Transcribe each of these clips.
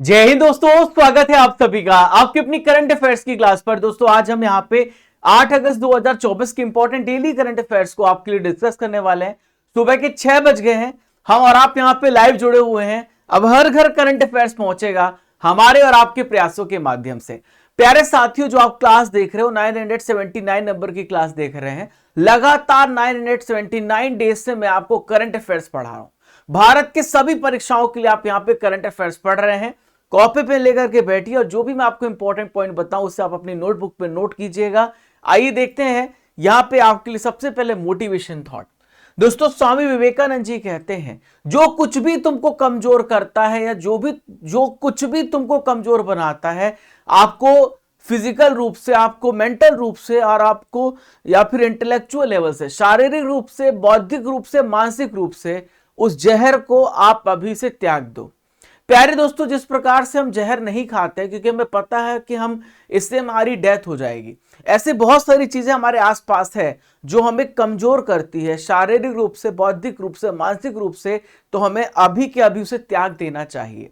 जय हिंद दोस्तों, स्वागत है आप सभी का आपकी अपनी करंट अफेयर्स की क्लास पर। दोस्तों आज हम यहाँ पे 8 अगस्त 2024 के इंपॉर्टेंट डेली करंट अफेयर्स को आपके लिए डिस्कस करने वाले हैं। सुबह के 6 बज गए हैं, हम और आप यहाँ पे लाइव जुड़े हुए हैं। अब हर घर करंट अफेयर्स पहुंचेगा हमारे और आपके प्रयासों के माध्यम से। प्यारे साथियों, जो आप क्लास देख रहे हो 979 नंबर की क्लास देख रहे हैं, लगातार 979 डेज से मैं आपको करंट अफेयर्स पढ़ा रहा हूं। भारत के सभी परीक्षाओं के लिए आप यहाँ पे करंट अफेयर्स पढ़ रहे हैं। कॉपी पेन लेकर के बैठिए और जो भी मैं आपको इंपॉर्टेंट पॉइंट बताऊं उससे आप अपनी नोटबुक पे नोट कीजिएगा। आइए देखते हैं यहां पे आपके लिए सबसे पहले मोटिवेशन थॉट। दोस्तों स्वामी विवेकानंद जी कहते हैं, जो कुछ भी तुमको कमजोर करता है या जो कुछ भी तुमको कमजोर बनाता है, आपको फिजिकल रूप से, आपको मेंटल रूप से और आपको या फिर इंटेलेक्चुअल लेवल से, शारीरिक रूप से, बौद्धिक रूप से, मानसिक रूप से, उस जहर को आप अभी से त्याग दो। प्यारे दोस्तों, जिस प्रकार से हम जहर नहीं खाते क्योंकि हमें पता है कि हम इससे हमारी डेथ हो जाएगी, ऐसे बहुत सारी चीजें हमारे आसपास है जो हमें कमजोर करती है शारीरिक रूप से, बौद्धिक रूप से, मानसिक रूप से, तो हमें अभी के अभी उसे त्याग देना चाहिए।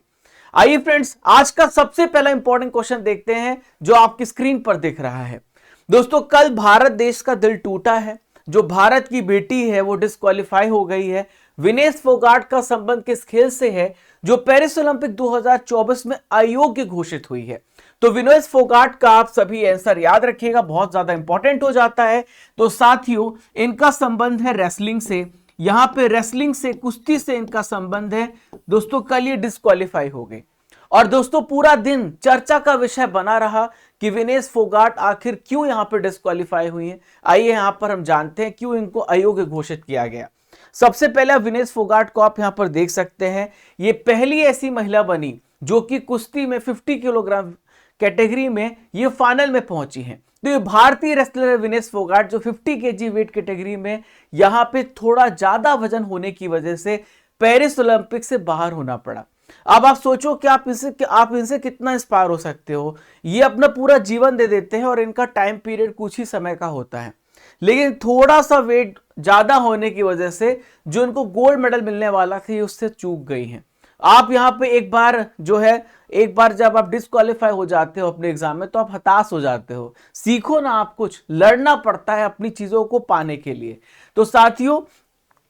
आइए फ्रेंड्स, आज का सबसे पहला इंपॉर्टेंट क्वेश्चन देखते हैं जो आपकी स्क्रीन पर दिख रहा है। दोस्तों कल भारत देश का दिल टूटा है। जो भारत की बेटी है वो डिस्क्वालीफाई हो गई है। विनेश फोगाट का संबंध किस खेल से है जो पेरिस ओलंपिक 2024 में अयोग्य घोषित हुई है? तो विनेश फोगाट का आप सभी आंसर याद रखिएगा, बहुत ज्यादा इंपॉर्टेंट हो जाता है। तो साथियों इनका संबंध है रेसलिंग से। यहां पे रेसलिंग से, कुश्ती से इनका संबंध है। दोस्तों कल ये डिस्क्वालीफाई हो गए और दोस्तों पूरा दिन चर्चा का विषय बना रहा कि विनेश फोगाट आखिर क्यों यहां पर डिस्क्वालीफाई हुई है। आइए यहां पर हम जानते हैं क्यों इनको अयोग्य घोषित किया गया। सबसे पहले विनेश फोगाट को आप यहां पर देख सकते हैं, ये पहली ऐसी महिला बनी जो कि कुश्ती में 50 किलोग्राम कैटेगरी में ये फाइनल में पहुंची है। तो ये भारतीय रेसलर विनेश फोगाट जो 50 केजी वेट कैटेगरी में यहां पे थोड़ा ज्यादा वजन होने की वजह से पेरिस ओलंपिक से बाहर होना पड़ा। अब आप सोचो कि आप इनसे कितना इंस्पायर हो सकते हो। ये अपना पूरा जीवन दे देते हैं और इनका टाइम पीरियड कुछ ही समय का होता है, लेकिन थोड़ा सा वेट ज्यादा होने की वजह से जो इनको गोल्ड मेडल मिलने वाला था उससे चूक गई हैं। आप यहाँ पे एक बार जब आप डिस्क्वालीफाई हो जाते हो अपने एग्जाम में तो आप हताश हो जाते हो। सीखो ना, आप कुछ लड़ना पड़ता है अपनी चीजों को पाने के लिए। तो साथियों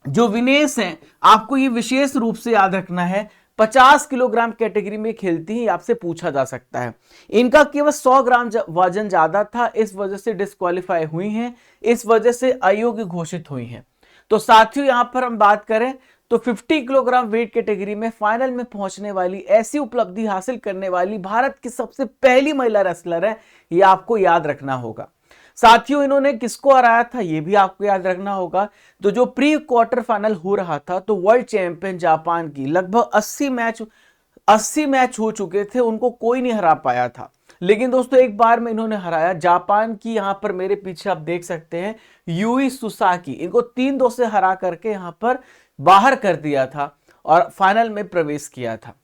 जो विनेश हैं, आपको ये विशेष रूप से याद रखना है, 50 किलोग्राम कैटेगरी में खेलती हैं, आपसे पूछा जा सकता है। इनका केवल 100 ग्राम वजन ज्यादा था, इस वजह से डिस्क्वालीफाई हुई हैं, इस वजह से अयोग्य घोषित हुई हैं। तो साथियों यहां पर हम बात करें तो 50 किलोग्राम वेट कैटेगरी में फाइनल में पहुंचने वाली, ऐसी उपलब्धि हासिल करने वाली भारत की सबसे पहली महिला रेसलर है, ये आपको याद रखना होगा। साथियों इन्होंने किसको हराया था ये भी आपको याद रखना होगा। तो जो प्री क्वार्टर फाइनल हो रहा था तो वर्ल्ड चैंपियन जापान की लगभग 80 मैच हो चुके थे, उनको कोई नहीं हरा पाया था। लेकिन दोस्तों एक बार में इन्होंने हराया जापान की, यहां पर मेरे पीछे आप देख सकते हैं यूई सुसाकी, इनको 3-2 से हरा करके यहां पर बाहर कर दिया था और फाइनल में प्रवेश किया था।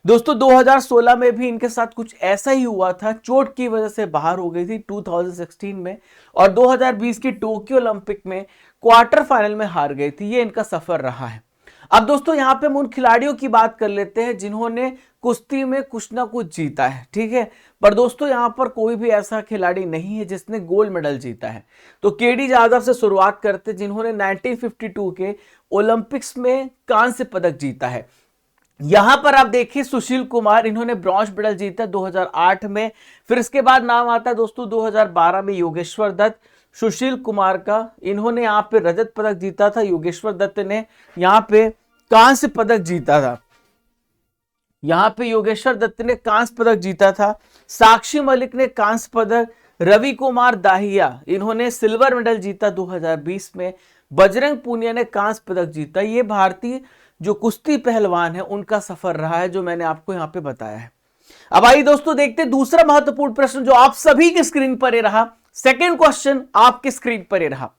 दोस्तों 2016 में भी इनके साथ कुछ ऐसा ही हुआ था, चोट की वजह से बाहर हो गई थी 2016 में, और 2020 की टोक्यो ओलंपिक में क्वार्टर फाइनल में हार गई थी। ये इनका सफर रहा है। अब दोस्तों यहां पे हम उन खिलाड़ियों की बात कर लेते हैं जिन्होंने कुश्ती में कुछ ना कुछ जीता है, ठीक है। पर दोस्तों यहां पर कोई भी ऐसा खिलाड़ी नहीं है जिसने गोल्ड मेडल जीता है। तो केडी यादव से शुरुआत करते जिन्होंने 1952 के ओलंपिक्स में कांस्य पदक जीता है। यहां पर आप देखिए सुशील कुमार, इन्होंने ब्रॉन्ज मेडल जीता 2008 में। फिर इसके बाद नाम आता है दोस्तों 2012 में योगेश्वर दत्त, सुशील कुमार का, इन्होंने यहां पे रजत पदक जीता था। योगेश्वर दत्त ने यहां पे कांस्य पदक जीता था। यहां पे योगेश्वर दत्त ने कांस्य पदक जीता था। साक्षी मलिक ने कांस्य पदक, रवि कुमार दाहिया इन्होंने सिल्वर मेडल जीता 2020 में। बजरंग पूनिया ने कांस्य पदक जीता। ये भारतीय जो कुश्ती पहलवान है उनका सफर रहा है जो मैंने आपको यहां पे बताया है। अब आइए दोस्तों देखते हैं दूसरा महत्वपूर्ण प्रश्न जो आप सभी की स्क्रीन पर ही रहा। सेकंड क्वेश्चन आपकी स्क्रीन पर ही रहा।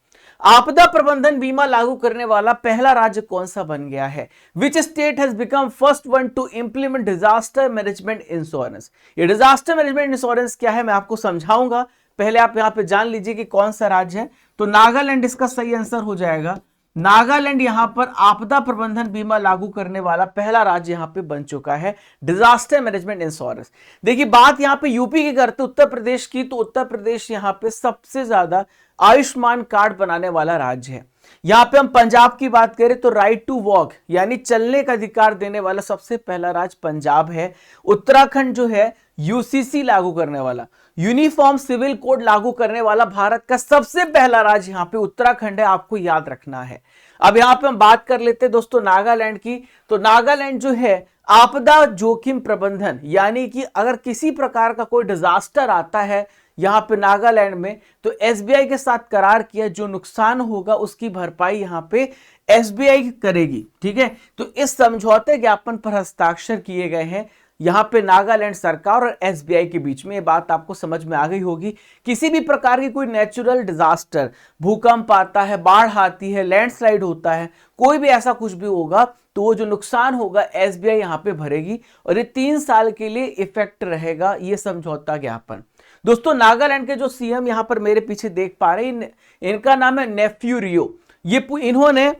आपदा प्रबंधन बीमा लागू करने वाला पहला राज्य कौन सा बन गया है? Which state has become first one two implement disaster management insurance? ये डिजास्टर मैनेजमेंट इंश्योरेंस क्या है मैं आपको समझाऊंगा, पहले आप यहां पे जान लीजिए कि कौन सा राज्य है। तो नागालैंड इसका सही आंसर हो जाएगा। नागालैंड यहां पर आपदा प्रबंधन बीमा लागू करने वाला पहला राज्य यहां पे बन चुका है, डिजास्टर मैनेजमेंट इंश्योरेंस। देखिए बात यहां पे यूपी की करते उत्तर प्रदेश की, तो उत्तर प्रदेश यहां पे सबसे ज्यादा आयुष्मान कार्ड बनाने वाला राज्य है। यहां पे हम पंजाब की बात करें तो राइट टू वॉक यानी चलने का अधिकार देने वाला सबसे पहला राज्य पंजाब है। उत्तराखंड जो है यूसीसी लागू करने वाला, यूनिफॉर्म सिविल कोड लागू करने वाला भारत का सबसे पहला राज्य यहां पे उत्तराखंड है, आपको याद रखना है। अब यहां पे हम बात कर लेते हैं दोस्तों नागालैंड की। तो नागालैंड जो है आपदा जोखिम प्रबंधन, यानी कि अगर किसी प्रकार का कोई डिजास्टर आता है यहां पे नागालैंड में, तो एसबीआई के साथ करार किया, जो नुकसान होगा उसकी भरपाई यहां पे एसबीआई करेगी। ठीक है, तो इस समझौते ज्ञापन पर हस्ताक्षर किए गए हैं यहां पे नागालैंड सरकार और एसबीआई के बीच में। ये बात आपको समझ में आ गई होगी। किसी भी प्रकार की कोई नेचुरल डिजास्टर, भूकंप आता है, बाढ़ आती है, लैंडस्लाइड होता है, कोई भी ऐसा कुछ भी होगा, तो वो जो नुकसान होगा एसबीआई यहां पे भरेगी, और ये 3 साल के लिए इफेक्ट रहेगा ये समझौता ज्ञापन। दोस्तों नागालैंड के जो सीएम यहां पर मेरे पीछे देख पा रहे हैं, इनका नाम है नेफ्यू रियो। इन्होंने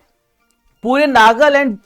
पूरे नागालैंड,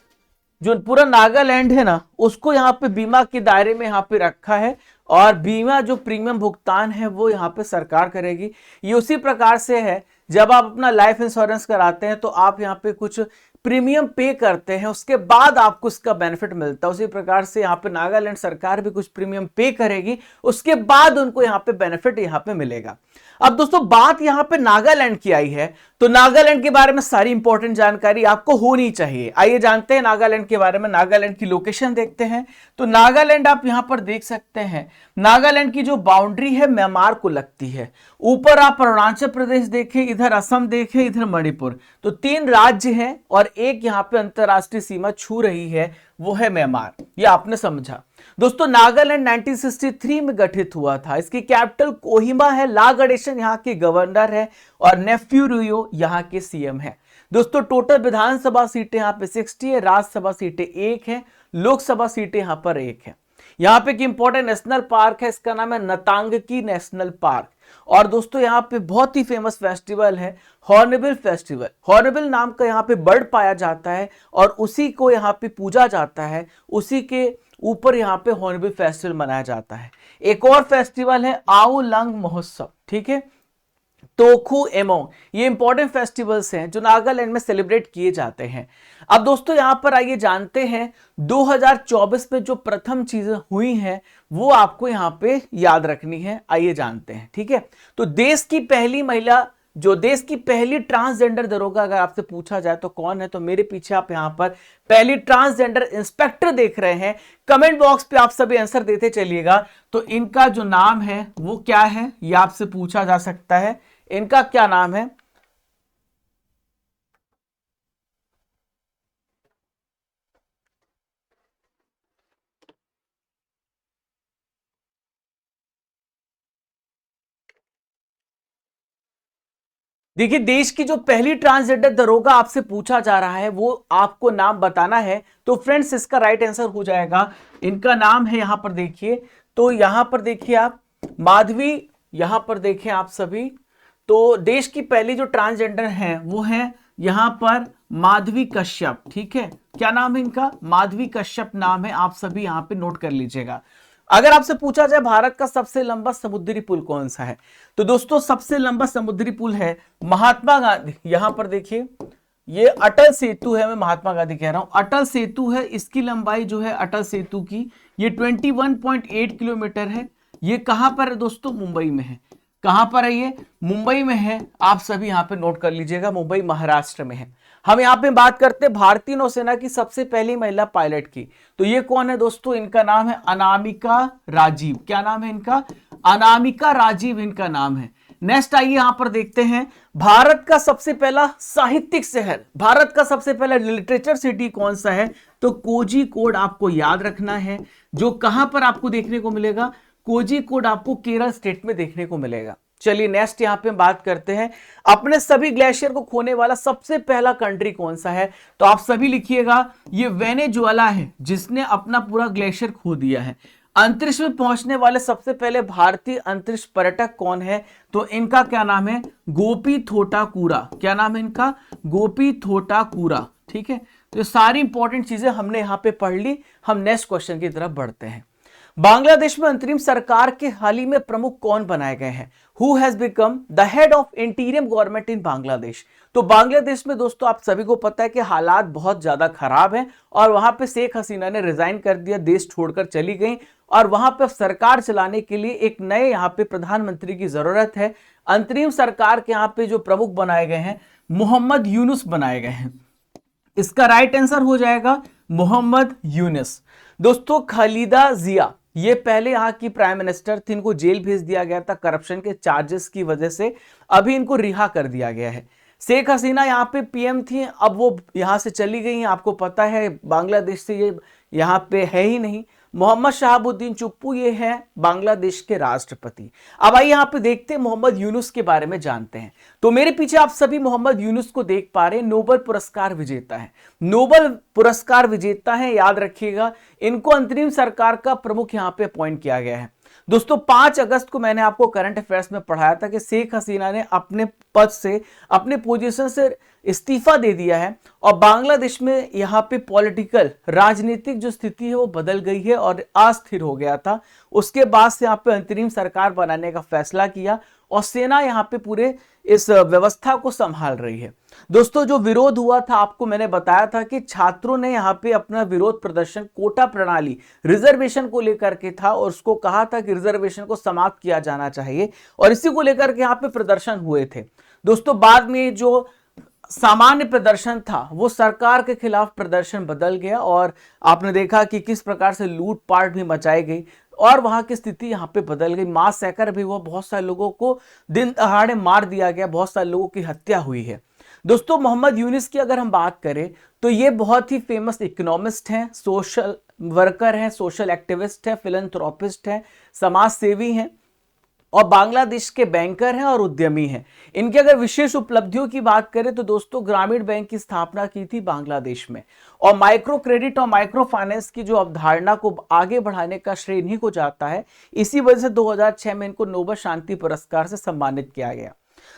जो पूरा नागालैंड है ना, उसको यहाँ पे बीमा के दायरे में यहाँ पे रखा है, और बीमा जो प्रीमियम भुगतान है वो यहाँ पे सरकार करेगी। ये उसी प्रकार से है जब आप अपना लाइफ इंश्योरेंस कराते हैं तो आप यहाँ पे कुछ प्रीमियम पे करते हैं, उसके बाद आपको इसका बेनिफिट मिलता है। उसी प्रकार से यहाँ पे नागालैंड सरकार भी कुछ प्रीमियम पे करेगी, उसके बाद उनको यहाँ पे बेनिफिट यहाँ पे मिलेगा। अब दोस्तों बात यहाँ पे नागालैंड की आई है, तो नागालैंड के बारे में सारी इंपॉर्टेंट जानकारी आपको होनी चाहिए। आइए जानते हैं नागालैंड के बारे में। नागालैंड की लोकेशन देखते हैं। तो नागालैंड आप यहां पर देख सकते हैं, नागालैंड की जो बाउंड्री है म्यांमार को लगती है। ऊपर आप अरुणाचल प्रदेश देखें, इधर असम देखें, इधर मणिपुर, तो 3 राज्य हैं और एक यहां पे अंतरराष्ट्रीय सीमा छू रही है, वो है म्यांमार। ये आपने समझा। दोस्तों नागालैंड 1963 में गठित हुआ था। इसकी कैपिटल कोहिमा है। ला गणेशन यहाँ के गवर्नर है और नेफ्यू रियो यहाँ के सीएम है। दोस्तों टोटल विधानसभा सीटें यहाँ पे 60 है, राज्यसभा सीटें 1 है, लोकसभा सीटें यहाँ पर 1 है। यहाँ पे एक इंपॉर्टेंट नेशनल पार्क है, इसका नाम है नतांगकी नेशनल पार्क। और दोस्तों यहाँ पे बहुत ही फेमस फेस्टिवल है हॉर्नबिल फेस्टिवल। हॉर्नबिल नाम का यहाँ पे बर्ड पाया जाता है और उसी को यहाँ पे पूजा जाता है, उसी के ऊपर यहाँ पे हॉर्नबिल फेस्टिवल मनाया जाता है। एक और फेस्टिवल है आओ लंग महोत्सव, ठीक है, तोखु एमोंग। ये इंपॉर्टेंट फेस्टिवल्स हैं जो नागालैंड में सेलिब्रेट किए जाते हैं। अब दोस्तों यहां पर आइए जानते हैं 2024 में जो प्रथम चीजें हुई हैं वो आपको यहां पे याद रखनी है। आइए जानते हैं, ठीक है। तो देश की पहली महिला, जो देश की पहली ट्रांसजेंडर दरोगा अगर आपसे पूछा जाए तो कौन है, तो मेरे पीछे आप यहां पर पहली ट्रांसजेंडर इंस्पेक्टर देख रहे हैं। कमेंट बॉक्स पे आप सभी आंसर देते चलिएगा। तो इनका जो नाम है वो क्या है, ये आपसे पूछा जा सकता है। इनका क्या नाम है? देखिए देश की जो पहली ट्रांसजेंडर दरोगा आपसे पूछा जा रहा है वो आपको नाम बताना है। तो फ्रेंड्स इसका राइट आंसर हो जाएगा, इनका नाम है, यहां पर देखिए, तो यहां पर देखिए आप माधवी, यहां पर देखें आप सभी, तो देश की पहली जो ट्रांसजेंडर है वो है यहां पर माधवी कश्यप, ठीक है। क्या नाम है इनका? माधवी कश्यप नाम है, आप सभी यहां पे नोट कर लीजिएगा। अगर आपसे पूछा जाए भारत का सबसे लंबा समुद्री पुल कौन सा है, तो दोस्तों सबसे लंबा समुद्री पुल है महात्मा गांधी। यहां पर देखिए ये अटल सेतु है, मैं महात्मा गांधी कह रहा हूं, अटल सेतु है। इसकी लंबाई जो है अटल सेतु की ये 21.8 किलोमीटर है। ये कहां पर है दोस्तों? मुंबई में है। कहां पर है ये? मुंबई में है। आप सभी यहां पे नोट कर लीजिएगा, मुंबई महाराष्ट्र में है। हम यहां पे बात करते हैं भारतीय नौसेना की सबसे पहली महिला पायलट की, तो ये कौन है दोस्तों? इनका नाम है अनामिका राजीव। क्या नाम है इनका? अनामिका राजीव इनका नाम है। नेक्स्ट आइए यहां पर देखते हैं भारत का सबसे पहला साहित्यिक शहर, भारत का सबसे पहला लिटरेचर सिटी कौन सा है, तो कोझिकोड आपको याद रखना है। जो कहां पर आपको देखने को मिलेगा? कोझिकोड आपको केरल स्टेट में देखने को मिलेगा। चलिए नेक्स्ट यहां पे बात करते हैं अपने सभी ग्लेशियर को खोने वाला सबसे पहला कंट्री कौन सा है, तो आप सभी लिखिएगा ये वेनेजुएला है जिसने अपना पूरा ग्लेशियर खो दिया है। अंतरिक्ष में पहुंचने वाले सबसे पहले भारतीय अंतरिक्ष पर्यटक कौन है? तो इनका क्या नाम है? गोपी थोटाकुरा। क्या नाम है इनका? गोपी थोटाकुरा। ठीक है, तो ये सारी इंपॉर्टेंट चीजें हमने यहां पे पढ़ ली। हम नेक्स्ट क्वेश्चन की तरफ बढ़ते हैं। बांग्लादेश में अंतरिम सरकार के हाल ही में प्रमुख कौन बनाए गए हैं? Who has become the head of इंटीरियम government in Bangladesh? तो बांग्लादेश में दोस्तों आप सभी को पता है कि हालात बहुत ज्यादा खराब हैं और वहां पे शेख हसीना ने रिजाइन कर दिया, देश छोड़कर चली गई और वहां पे सरकार चलाने के लिए एक नए यहां पे प्रधानमंत्री की जरूरत है। अंतरिम सरकार के यहां पे जो प्रमुख बनाए गए हैं मोहम्मद यूनुस बनाए गए हैं। इसका राइट आंसर हो जाएगा मोहम्मद यूनुस। दोस्तों खालिदा जिया ये पहले यहाँ की प्राइम मिनिस्टर थी, इनको जेल भेज दिया गया था करप्शन के चार्जेस की वजह से, अभी इनको रिहा कर दिया गया है। शेख हसीना यहाँ पे पीएम थी, अब वो यहाँ से चली गई हैं, आपको पता है बांग्लादेश से ये यहाँ पे है ही नहीं। मोहम्मद शहाबुद्दीन चुप्पू ये है बांग्लादेश के राष्ट्रपति। अब आइए यहाँ पे देखते हैं मोहम्मद यूनुस के बारे में जानते हैं। तो मेरे पीछे आप सभी मोहम्मद यूनुस को देख पा रहे हैं, नोबेल पुरस्कार विजेता है, नोबेल पुरस्कार विजेता है, याद रखिएगा। इनको अंतरिम सरकार का प्रमुख यहाँ पे अपॉइंट किया गया है। दोस्तों 5 अगस्त को मैंने आपको करंट अफेयर्स में पढ़ाया था कि शेख हसीना ने अपने पद से, अपने पोजीशन से इस्तीफा दे दिया है और बांग्लादेश में यहाँ पे पॉलिटिकल राजनीतिक जो स्थिति है वो बदल गई है और अस्थिर हो गया था। उसके बाद से यहाँ पे अंतरिम सरकार बनाने का फैसला किया और सेना यहाँ पे पूरे इस व्यवस्था को संभाल रही है। दोस्तों जो विरोध हुआ था आपको मैंने बताया था कि छात्रों ने यहाँ पे अपना विरोध प्रदर्शन कोटा प्रणाली रिजर्वेशन को लेकर के था और उसको कहा था कि रिजर्वेशन को समाप्त किया जाना चाहिए और इसी को लेकर के यहाँ पे प्रदर्शन हुए थे। दोस्तों बाद में जो सामान्य प्रदर्शन था वो सरकार के खिलाफ प्रदर्शन बदल गया और आपने देखा कि किस प्रकार से लूटपाट भी मचाई गई और वहां की स्थिति यहाँ पे बदल गई। मास सैकर भी हुआ, बहुत सारे लोगों को दिन दहाड़े मार दिया गया, बहुत सारे लोगों की हत्या हुई है। दोस्तों मोहम्मद यूनुस की अगर हम बात करें तो ये बहुत ही फेमस इकोनॉमिस्ट हैं, सोशल वर्कर हैं, सोशल एक्टिविस्ट हैं, फिलैंथ्रोपिस्ट हैं, समाज सेवी हैं और बांग्लादेश के बैंकर हैं और उद्यमी हैं। इनकी अगर विशेष उपलब्धियों की बात करें तो दोस्तों ग्रामीण बैंक की स्थापना की थी बांग्लादेश में और माइक्रो क्रेडिट और माइक्रो फाइनेंस की जो अवधारणा को आगे बढ़ाने का श्रेय इन्हीं को जाता है। इसी वजह से 2006 में इनको नोबेल शांति पुरस्कार से सम्मानित किया गया।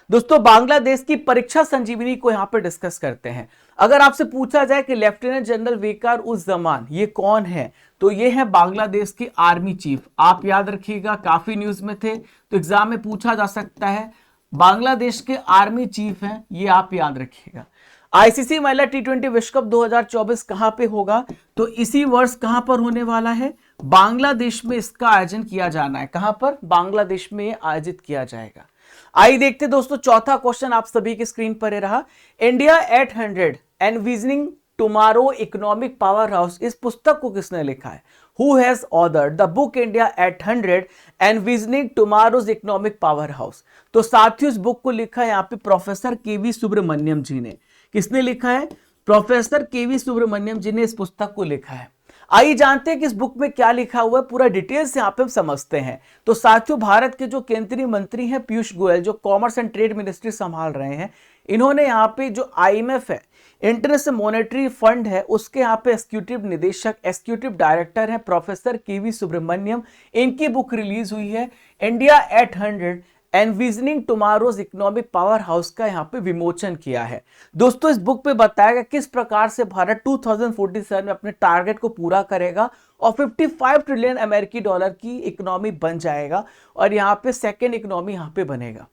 दोस्तों बांग्लादेश की परीक्षा संजीवनी को यहां पर डिस्कस करते हैं। अगर आपसे पूछा जाए कि लेफ्टिनेंट जनरल वेकार उस जमान ये कौन है तो ये है बांग्लादेश के आर्मी चीफ। आप याद रखिएगा, काफी न्यूज में थे तो एग्जाम में पूछा जा सकता है। बांग्लादेश के आर्मी चीफ हैं, ये आप याद रखिएगा। आईसीसी महिला टी20 विश्व कप 2024 कहां पे होगा तो इसी वर्ष कहां पर होने वाला है? बांग्लादेश में इसका आयोजन किया जाना है। कहां पर? बांग्लादेश में आयोजित किया जाएगा। आइए देखते दोस्तों चौथा क्वेश्चन आप सभी की स्क्रीन पर रहा। India 800 envisioning tomorrow economic power house, इस पुस्तक को किसने लिखा है? Who has authored the book India 800 envisioning tomorrow's economic power house? तो साथियों इस बुक को लिखा है यहाँ पे प्रोफेसर केवी सुब्रमण्यम जी ने। किसने लिखा है? प्रोफेसर केवी सुब्रमण्यम जी ने इस पुस्तक को लिखा है। आइए जानते हैं कि इस बुक में क्या लिखा हुआ है, पूरा डिटेल से यहाँ पे हम समझते हैं। तो साथियों भारत के जो केंद्रीय मंत्री हैं पीयूष गोयल, जो कॉमर्स एंड ट्रेड मिनिस्ट्री संभाल रहे हैं, इन्होंने यहाँ पे जो आईएमएफ है, इंटरनेशनल मॉनेटरी फंड है, उसके यहाँ पे एग्जीक्यूटिव निदेशक, एग्जीक्यूटिव डायरेक्टर है प्रोफेसर केवी सुब्रमण्यम। इनकी बुक रिलीज हुई है India 800 envisioning tomorrow's economic power house का यहाँ पे विमोचन किया है। दोस्तों इस बुक पे बताया गया किस प्रकार से भारत 2047 में अपने टारगेट को पूरा करेगा और 55 ट्रिलियन अमेरिकी डॉलर की इकोनॉमी बन जाएगा और यहाँ पे सेकेंड इकोनॉमी यहाँ पे बनेगा।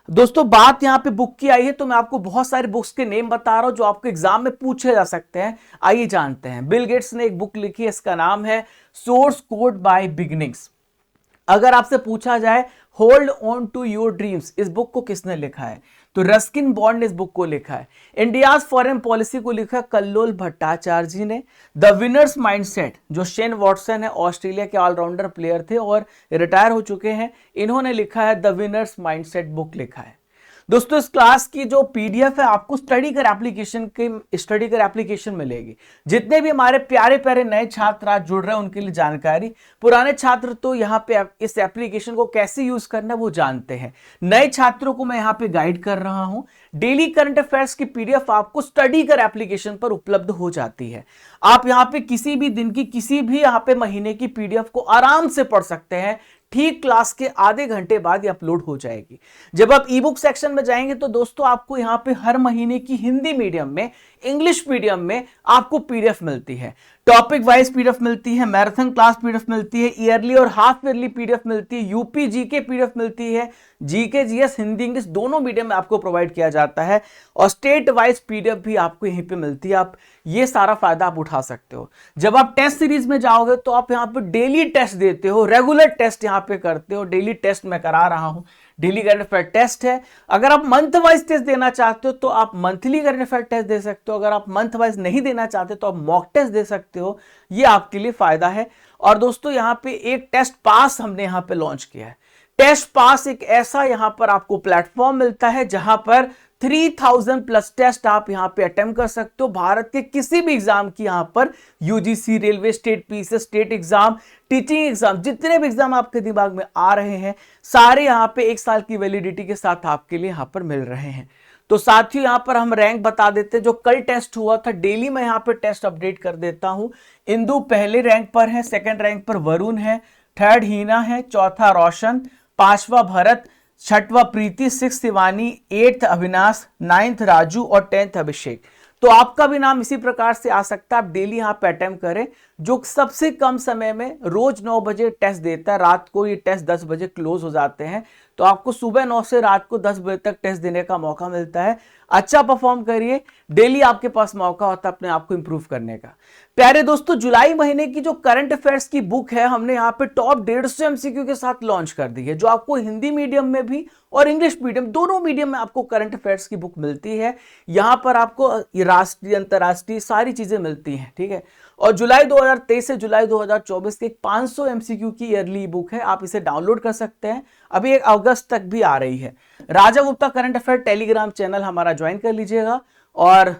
दोस्तों बात यहाँ पे बुक की आई है तो मैं आपको बहुत सारे बुक्स के नेम बता रहा हूं जो आपको एग्जाम में पूछे जा सकते हैं। आइए जानते हैं। बिल गेट्स ने एक बुक लिखी है, इसका नाम है सोर्स कोड बाय बिगिनिंग्स। अगर आपसे पूछा जाए hold on to your dreams, इस बुक को किसने लिखा है? तो रस्किन बॉन्ड ने इस बुक को लिखा है। इंडियाज फॉरेन पॉलिसी को लिखा कल्लोल भट्टाचार्य जी ने। द विनर्स माइंडसेट, जो शेन वॉटसन है, ऑस्ट्रेलिया के ऑलराउंडर प्लेयर थे और रिटायर हो चुके हैं, इन्होंने लिखा है द विनर्स माइंडसेट बुक लिखा है। दोस्तों इस क्लास की जो पीडीएफ है आपको स्टडी कर एप्लीकेशन मिलेगी। जितने भी हमारे प्यारे प्यारे नए छात्र आज जुड़ रहे हैं उनके लिए जानकारी, पुराने छात्र तो यहाँ पे इस एप्लीकेशन को कैसे यूज करना वो जानते हैं, नए छात्रों को मैं यहाँ पे गाइड कर रहा हूं। डेली करंट अफेयर्स की पीडीएफ आपको स्टडी कर एप्लीकेशन पर उपलब्ध हो जाती है। आप यहाँ पे किसी भी दिन की किसी भी यहाँ पे महीने की पीडीएफ को आराम से पढ़ सकते हैं। ठीक क्लास के आधे घंटे बाद ये अपलोड हो जाएगी। जब आप ई बुक सेक्शन में जाएंगे तो दोस्तों आपको यहाँ पे हर महीने की हिंदी मीडियम में, इंग्लिश मीडियम में आपको पीडीएफ मिलती है। टॉपिक वाइज पीडीएफ मिलती है, मैराथन क्लास पीडीएफ मिलती है, ईयरली और हाफ ईयरली पीडीएफ मिलती है, यूपी जीके पीडीएफ मिलती है, जीके जीएस हिंदी इंग्लिश दोनों मीडियम में आपको प्रोवाइड किया जाता है और स्टेट वाइज पीडीएफ भी आपको यहीं पे मिलती है। आप ये सारा फायदा आप उठा सकते हो। जब आप टेस्ट सीरीज में जाओगे तो आप यहाँ पे डेली टेस्ट देते हो, रेगुलर टेस्ट यहाँ पे करते हो। डेली टेस्ट मैं करा रहा हूं, डेली करंट अफेयर टेस्ट है। अगर आप मंथ वाइज टेस्ट देना चाहते हो तो आप मंथली करंट अफेयर टेस्ट दे सकते हो। अगर आप मंथ वाइज नहीं देना चाहते तो आप मॉक टेस्ट दे सकते हो। ये आपके लिए फायदा है। और दोस्तों यहाँ पे एक टेस्ट पास हमने यहाँ पे लॉन्च किया है। टेस्ट पास एक ऐसा यहाँ पर आपको प्लेटफॉर्म मिलता है जहां पर 3000 प्लस टेस्ट आप यहां पे अटेम्प्ट कर सकते हो। भारत के किसी भी एग्जाम की यहां पर UGC, railway, state PCS, state exam, teaching exam, जितने भी एग्जाम आपके दिमाग में आ रहे हैं सारे यहां पे 1 साल की वैलिडिटी के साथ आपके लिए यहां पर मिल रहे हैं। तो साथियों यहां पर हम रैंक बता देते हैं। जो कल टेस्ट हुआ था, डेली मैं यहां पे टेस्ट अपडेट कर देता हूं। इंदु पहले रैंक पर है, सेकंड रैंक पर वरुण है, थर्ड हीना है, चौथा रोशन, पांचवा भरत, छठवा प्रीति, 6 शिवानी, 8th अविनाश, 9th राजू और 10th अभिषेक। तो आपका भी नाम इसी प्रकार से आ सकता है। आप डेली यहाँ पे अटेम्प्ट करें। जो सबसे कम समय में रोज 9 बजे टेस्ट देता है, रात को ये टेस्ट 10 बजे क्लोज हो जाते हैं, तो आपको सुबह 9 से रात को 10 बजे तक टेस्ट देने का मौका मिलता है। अच्छा परफॉर्म करिए, डेली आपके पास मौका होता है अपने आप को इंप्रूव करने का। प्यारे दोस्तों, जुलाई महीने की जो करंट अफेयर्स की बुक है हमने यहाँ पे टॉप 150 एमसीक्यू के साथ लॉन्च कर दी है, जो आपको हिंदी मीडियम में भी और इंग्लिश मीडियम दोनों मीडियम में आपको करंट अफेयर्स की बुक मिलती है। यहां पर आपको राष्ट्रीय अंतरराष्ट्रीय सारी चीजें मिलती हैं, ठीक है। और जुलाई 2023 से जुलाई 2024 की 500 एमसीक्यू की ईयरली बुक है, आप इसे डाउनलोड कर सकते हैं। अभी 1 अगस्त तक भी आ रही है। Raja Gupta current affair Telegram channel हमारा ज्वाइन कर लीजिएगा और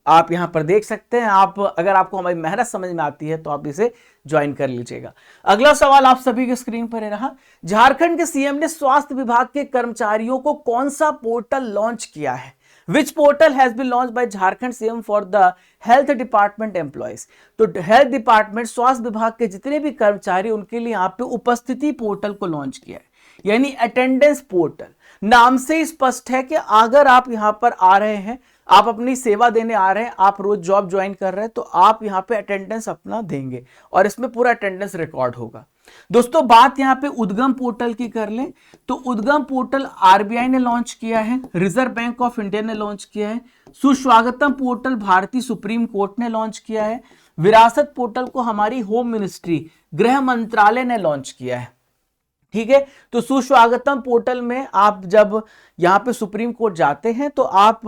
आप यहां पर देख सकते हैं। आप अगर आपको हमारी मेहनत समझ में आती है तो आप इसे ज्वाइन कर लीजिएगा। अगला सवाल आप सभी के स्क्रीन पर रहा। झारखंड के सीएम ने स्वास्थ्य विभाग के कर्मचारियों को कौन सा पोर्टल लॉन्च किया है? Which portal has been launched by Jharkhand CM for the health department employees? तो हेल्थ डिपार्टमेंट, स्वास्थ्य विभाग के जितने भी कर्मचारी उनके लिए यहाँ पे उपस्थिति पोर्टल को लॉन्च किया है, यानी अटेंडेंस पोर्टल। नाम से ही स्पष्ट है कि अगर आप यहाँ पर आ रहे हैं, आप अपनी सेवा देने आ रहे हैं, आप रोज जॉब ज्वाइन कर रहे हैं, तो आप यहाँ पे अटेंडेंस अपना देंगे और इसमें पूरा अटेंडेंस रिकॉर्ड होगा। दोस्तों बात यहां पे उद्गम पोर्टल की कर लें तो उद्गम पोर्टल आरबीआई ने लॉन्च किया है, रिजर्व बैंक ऑफ इंडिया ने लॉन्च किया है। सुस्वागतम पोर्टल भारतीय सुप्रीम कोर्ट ने लॉन्च किया है। विरासत पोर्टल को हमारी होम मिनिस्ट्री, गृह मंत्रालय ने लॉन्च किया है, ठीक है। तो सुस्वागतम पोर्टल में आप जब यहां पे सुप्रीम कोर्ट जाते हैं तो आप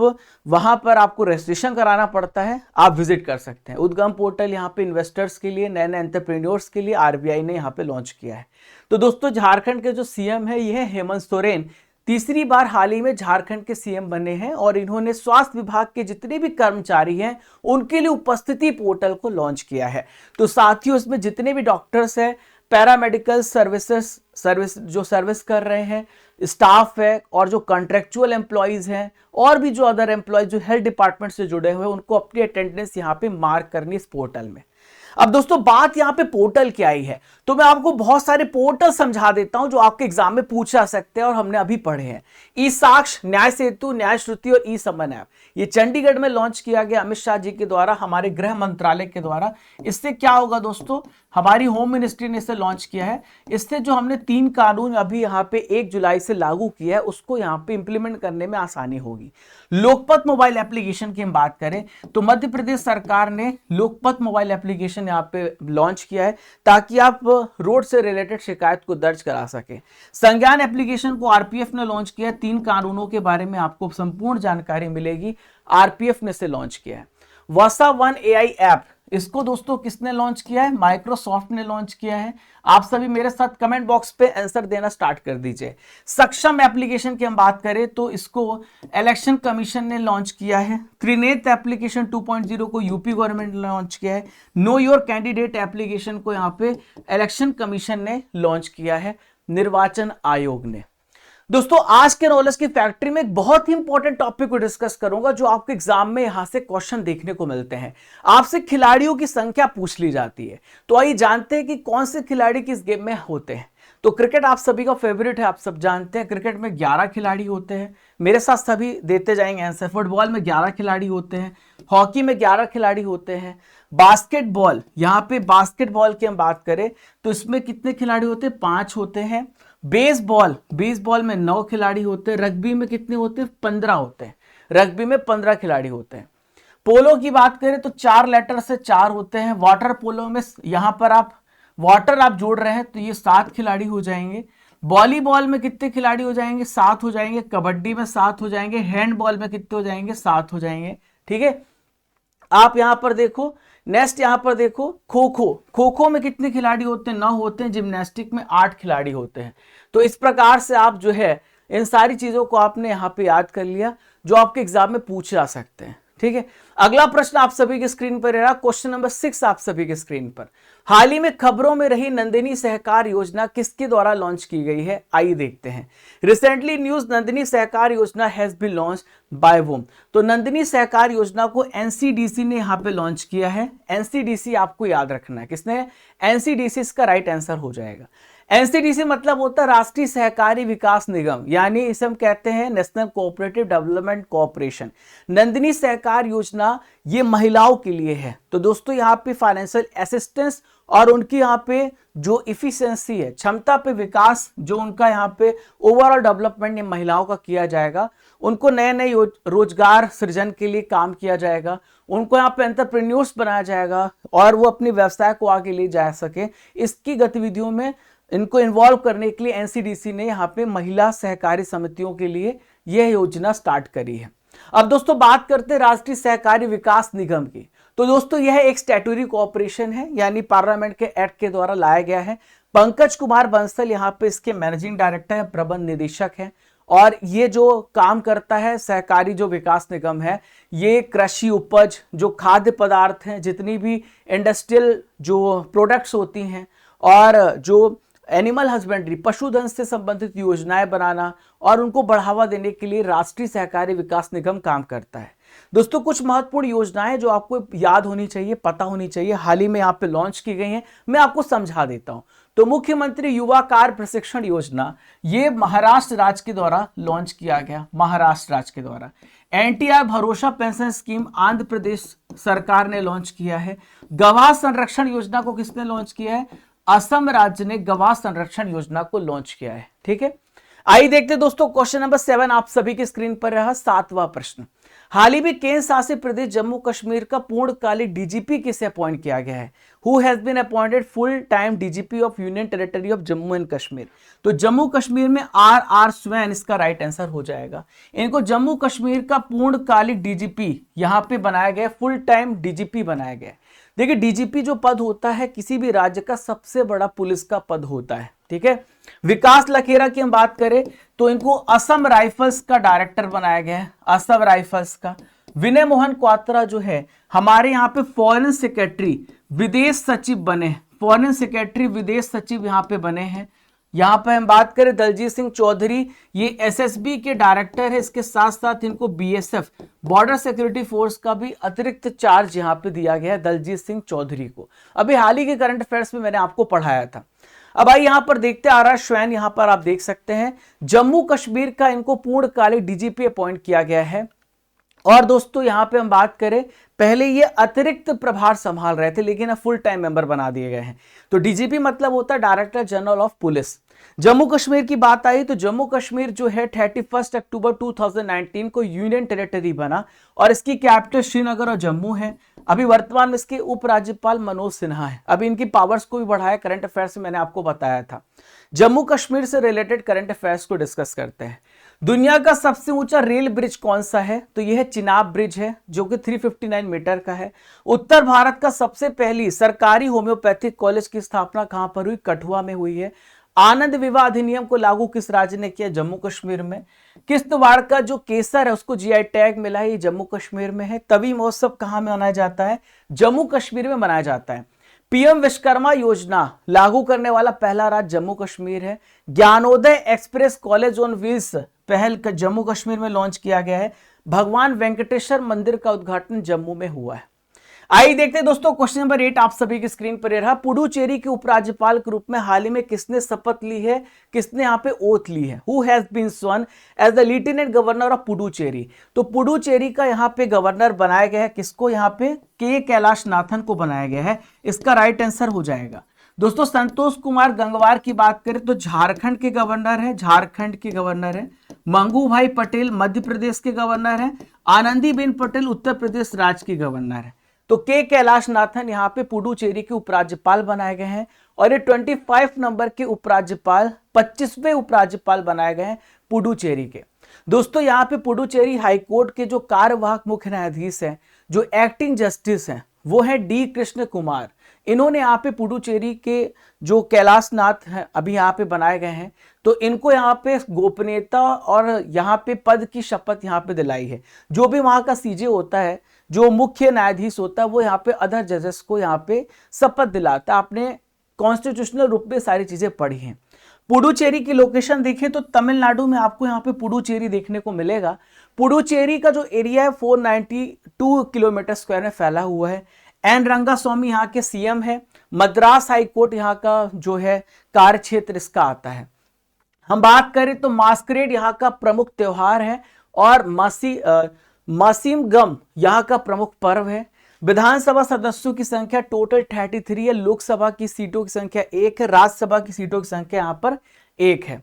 वहां पर आपको रजिस्ट्रेशन कराना पड़ता है, आप विजिट कर सकते हैं। उद्गम पोर्टल यहां पे इन्वेस्टर्स के लिए, नए नए एंटरप्रेन्योर्स के लिए आरबीआई ने यहां पे लॉन्च किया है। तो दोस्तों झारखंड के जो सीएम है ये है हेमंत सोरेन। तीसरी बार हाल ही में झारखंड के सीएम बने हैं और इन्होंने स्वास्थ्य विभाग के जितने भी कर्मचारी हैं उनके लिए उपस्थिति पोर्टल को लॉन्च किया है। तो साथियों इसमें जितने भी डॉक्टर्स हैं, पैरामेडिकल सर्विस कर रहे हैं, स्टाफ है और जो कॉन्ट्रेक्चुअल एम्प्लॉइज हैं और भी जो अदर एम्प्लॉइज जो हेल्थ डिपार्टमेंट से जुड़े हुए हैं, उनको अपनी अटेंडेंस यहाँ पे मार्क करनी इस पोर्टल में। अब दोस्तों बात यहाँ पे पोर्टल क्या ही है, तो मैं आपको बहुत सारे पोर्टल समझा देता हूं जो आपके एग्जाम में पूछा सकते हैं और हमने अभी पढ़े हैं। ई साक्ष्य, न्याय सेतु, न्याय श्रुति और ई समन ऐप, ये चंडीगढ़ में लॉन्च किया गया अमित शाह जी के द्वारा, हमारे गृह मंत्रालय के द्वारा। इससे क्या होगा दोस्तों, हमारी होम मिनिस्ट्री ने इसे लॉन्च किया है। इससे जो हमने 3 कानून अभी यहाँ पे 1 जुलाई से लागू किया है उसको यहाँ पे इंप्लीमेंट करने में आसानी होगी। लोकपथ मोबाइल एप्लीकेशन की हम बात करें तो मध्य प्रदेश सरकार ने लोकपथ मोबाइल एप्लीकेशन यहाँ पे लॉन्च किया है ताकि आप रोड से रिलेटेड शिकायत को दर्ज करा सके। संज्ञान एप्लीकेशन को आरपीएफ ने लॉन्च किया। 3 कानूनों के बारे में आपको संपूर्ण जानकारी मिलेगी, आरपीएफ ने इसे लॉन्च किया है। वसा वन एआई ऐप, इसको दोस्तों किसने लॉन्च किया है? माइक्रोसॉफ्ट ने लॉन्च किया है। आप सभी मेरे साथ कमेंट बॉक्स पे आंसर देना स्टार्ट कर दीजिए। सक्षम एप्लीकेशन की हम बात करें तो इसको इलेक्शन कमीशन ने लॉन्च किया है। त्रिनेत्र एप्लीकेशन 2.0 को यूपी गवर्नमेंट ने लॉन्च किया है। नो योर कैंडिडेट एप्लीकेशन को यहाँ पे इलेक्शन कमीशन ने लॉन्च किया है, निर्वाचन आयोग ने। दोस्तों आज के नॉलेज की फैक्ट्री में एक बहुत ही इंपॉर्टेंट टॉपिक को डिस्कस करूंगा जो आपके एग्जाम में यहां से क्वेश्चन देखने को मिलते हैं। आपसे खिलाड़ियों की संख्या पूछ ली जाती है, तो आइए जानते हैं कि कौन से खिलाड़ी किस गेम में होते हैं। तो क्रिकेट आप सभी का फेवरेट है, आप सब जानते हैं क्रिकेट में 11 खिलाड़ी होते हैं। मेरे साथ सभी देते जाएंगे आंसर। फुटबॉल में 11 खिलाड़ी होते हैं, हॉकी में 11 खिलाड़ी होते हैं, बास्केटबॉल, यहाँ पे बास्केटबॉल की हम बात करें तो इसमें कितने खिलाड़ी होते हैं? 5 होते हैं। बेसबॉल में 9 खिलाड़ी होते हैं। रग्बी में कितने होते हैं? 15 होते हैं। रग्बी में 15 खिलाड़ी होते हैं। पोलो की बात करें तो 4 लेटर से 4 होते हैं। वाटर पोलो में यहां पर आप वाटर आप जोड़ रहे हैं तो ये 7 खिलाड़ी हो जाएंगे। वॉलीबॉल में कितने खिलाड़ी हो जाएंगे? 7 हो जाएंगे। कबड्डी में 7 हो जाएंगे। हैंडबॉल में कितने हो जाएंगे? 7 हो जाएंगे। ठीक है, आप यहां पर देखो। नेक्स्ट यहां पर देखो, खो खो में कितने खिलाड़ी होते हैं? 9 होते हैं। जिम्नास्टिक में 8 खिलाड़ी होते हैं। तो इस प्रकार से आप जो है इन सारी चीजों को आपने यहां पे याद कर लिया जो आपके एग्जाम में पूछे जा सकते हैं। ठीक है, अगला प्रश्न आप सभी के स्क्रीन पर रहा, क्वेश्चन नंबर 6 आप सभी के स्क्रीन पर। हाल ही में खबरों में रही नंदिनी सहकार योजना किसके द्वारा लॉन्च की गई है? आइए देखते हैं। रिसेंटली न्यूज नंदिनी सहकार योजना हैज बीन लॉन्च बाय वोम। तो नंदिनी सहकार योजना को एनसीडीसी ने यहां पे लॉन्च किया है। एनसीडीसी आपको याद रखना है, किसने? एनसीडीसी इसका राइट आंसर हो जाएगा। एनसीडीसी मतलब होता है राष्ट्रीय सहकारी विकास निगम, यानी इसे हम कहते हैं national cooperative development corporation. Nandini Sahakar Yojana ये महिलाओं के लिए है। तो दोस्तों यहाँ पे फाइनेंशियल असिस्टेंस और उनकी यहाँ पे जो इफिशियंसी है, क्षमता पे विकास, जो उनका यहाँ पे ओवरऑल डेवलपमेंट ये महिलाओं का किया जाएगा। उनको नए नए रोजगार सृजन के लिए काम किया जाएगा। उनको यहाँ पे एंटरप्रेन्योर्स बनाया जाएगा और वो अपनी व्यवसाय को आगे ले जा सके। इसकी गतिविधियों में इनको इन्वॉल्व करने के लिए एनसीडीसी ने यहाँ पे महिला सहकारी समितियों के लिए यह योजना स्टार्ट करी है। अब दोस्तों बात करते हैं राष्ट्रीय सहकारी विकास निगम की। तो दोस्तों यह एक स्टैट्यूटरी कॉर्पोरेशन है, यानी पार्लियामेंट के एक्ट के द्वारा लाया गया है। पंकज कुमार बंसल यहाँ पे इसके मैनेजिंग डायरेक्टर है, प्रबंध निदेशक है। और ये जो काम करता है सहकारी जो विकास निगम है, ये कृषि उपज, जो खाद्य पदार्थ हैं, जितनी भी इंडस्ट्रियल जो प्रोडक्ट्स होती हैं और जो एनिमल हस्बेंड्री, पशुधन से संबंधित योजनाएं बनाना और उनको बढ़ावा देने के लिए राष्ट्रीय सहकारी विकास निगम काम करता है। दोस्तों कुछ महत्वपूर्ण योजनाएं जो आपको याद होनी चाहिए, पता होनी चाहिए, हाल ही में यहाँ पे लॉन्च की गई हैं, मैं आपको समझा देता हूं। तो मुख्यमंत्री युवा कार्य प्रशिक्षण योजना, ये महाराष्ट्र राज्य के द्वारा लॉन्च किया गया। महाराष्ट्र राज्य के द्वारा एनटीआर भरोसा पेंशन स्कीम आंध्र प्रदेश सरकार ने लॉन्च किया है। गवाह संरक्षण योजना को किसने लॉन्च किया है? असम राज्य ने गवाह संरक्षण योजना को लॉन्च किया है। ठीक है, आइए देखते हैं दोस्तों क्वेश्चन नंबर 7 आप सभी के स्क्रीन पर रहा। 7वां प्रश्न, हाल ही में केंद्र शासित प्रदेश जम्मू कश्मीर का पूर्णकालिक डीजीपी किसे अपॉइंट किया गया है? Who has been appointed full time DGP of union territory of Jammu and Kashmir? तो जम्मू कश्मीर में आर स्वैन इसका राइट आंसर हो जाएगा। इनको जम्मू कश्मीर का पूर्णकालिक डीजीपी यहां पे बनाया गया, फुल टाइम डीजीपी बनाया गया। देखिए डीजीपी जो पद होता है किसी भी राज्य का सबसे बड़ा पुलिस का पद होता है। ठीक है, विकास लखेरा की हम बात करें तो इनको असम राइफल्स का डायरेक्टर बनाया गया है, असम राइफल्स का। विनय मोहन क्वात्रा जो है हमारे यहाँ पे फॉरेन सेक्रेटरी विदेश सचिव बने, फॉरेन सेक्रेटरी विदेश सचिव यहाँ पे बने हैं। यहाँ पे हम बात करें दलजीत सिंह चौधरी, ये एसएसबी के डायरेक्टर है। इसके साथ साथ इनको बीएसएफ बॉर्डर सिक्योरिटी फोर्स का भी अतिरिक्त चार्ज यहाँ पे दिया गया है दलजीत सिंह चौधरी को। अभी हाल ही के करंट अफेयर्स में मैंने आपको पढ़ाया था। अब आइए यहाँ पर देखते हैं, आर स्वैन यहाँ पर आप देख सकते हैं जम्मू कश्मीर का इनको पूर्णकालिक डीजीपी अपॉइंट किया गया है। और दोस्तों यहाँ पे हम बात करें, पहले ये अतिरिक्त प्रभार संभाल रहे थे लेकिन अब फुल टाइम मेंबर बना दिए गए हैं। तो डीजीपी मतलब होता है director general of police. Jammu Kashmir की बात आई तो जम्मू कश्मीर जो है 31 अक्टूबर 2019 को यूनियन टेरिटरी बना और इसकी कैपिटल श्रीनगर और जम्मू है। अभी वर्तमान में इसके उपराज्यपाल मनोज सिन्हा है। अभी इनकी पावर्स को भी बढ़ाया, करंट अफेयर्स में मैंने आपको बताया था। जम्मू कश्मीर से रिलेटेड करंट अफेयर्स को डिस्कस करते हैं। दुनिया का सबसे ऊंचा रेल ब्रिज कौन सा है? तो यह है चिनाब ब्रिज है, जो कि 359 मीटर का है। उत्तर भारत का सबसे पहली सरकारी होम्योपैथिक कॉलेज की स्थापना कहां पर हुई? कठुआ में हुई है। आनंद विवाह अधिनियम को लागू किस राज्य ने किया? जम्मू कश्मीर में। किश्तवाड़ का जो केसर है उसको जीआई टैग मिला है, ये जम्मू कश्मीर में है। तवी महोत्सव कहां में मनाया जाता है? जम्मू कश्मीर में मनाया जाता है। पीएम विश्वकर्मा योजना लागू करने वाला पहला राज्य जम्मू कश्मीर है। Gyanodaya express college on wheels पहल जम्मू कश्मीर में लॉन्च किया गया है। भगवान वेंकटेश्वर मंदिर का उद्घाटन जम्मू में हुआ है। आइए देखते हैं दोस्तों, क्वेश्चन नंबर 8 आप सभी की स्क्रीन पर रहा। पुडुचेरी के उपराज्यपाल के रूप में हाल ही में किसने शपथ ली है? किसने यहाँ पे ओथ ली है? Who has been sworn as the lieutenant governor of Puducherry? तो पुडुचेरी का यहाँ पे गवर्नर बनाया गया है किसको? यहाँ पे के कैलाश नाथन को बनाया गया है। इसका राइट आंसर हो जाएगा दोस्तों संतोष कुमार गंगवार की बात करें तो झारखंड के गवर्नर है, झारखंड के गवर्नर है। मंगू भाई पटेल मध्य प्रदेश के गवर्नर है। आनंदीबेन पटेल उत्तर प्रदेश राज्य की गवर्नर है। तो के कैलाश नाथन यहाँ पे पुडुचेरी के उपराज्यपाल बनाए गए हैं और ये 25 नंबर के उपराज्यपाल 25वें उपराज्यपाल बनाए गए हैं पुडुचेरी के। दोस्तों यहाँ पे पुडुचेरी हाईकोर्ट के जो कार्यवाहक मुख्य न्यायाधीश हैं, जो एक्टिंग जस्टिस हैं, वो है डी कृष्ण कुमार। इन्होंने यहाँ पे पुडुचेरी के जो कैलाश नाथ हैं अभी यहाँ पे बनाए गए हैं, तो इनको यहाँ पे गोपनीयता और यहाँ पे पद की शपथ यहाँ पे दिलाई है। जो भी वहाँ का सीजे होता है, जो मुख्य न्यायाधीश होता है, वो यहाँ पे अदर जजेस को यहाँ पे शपथ दिलाता है। आपने कॉन्स्टिट्यूशनल रूप में सारी चीजें पढ़ी हैं। पुडुचेरी की लोकेशन देखें तो तमिलनाडु में आपको यहाँ पे पुडुचेरी देखने को मिलेगा। पुडुचेरी का जो एरिया है 492 किलोमीटर स्क्वायर में फैला हुआ है। एन रंगास्वामी यहाँ के सीएम है। मद्रास हाईकोर्ट यहाँ का जो है कार्य क्षेत्र इसका आता है। हम बात करें तो मास्करेड यहाँ का प्रमुख त्योहार है और मासीम गम यहाँ का प्रमुख पर्व है। विधानसभा सदस्यों की संख्या टोटल 33 है। लोकसभा की सीटों की संख्या 1 है। राज्यसभा की सीटों की संख्या यहाँ पर 1 है।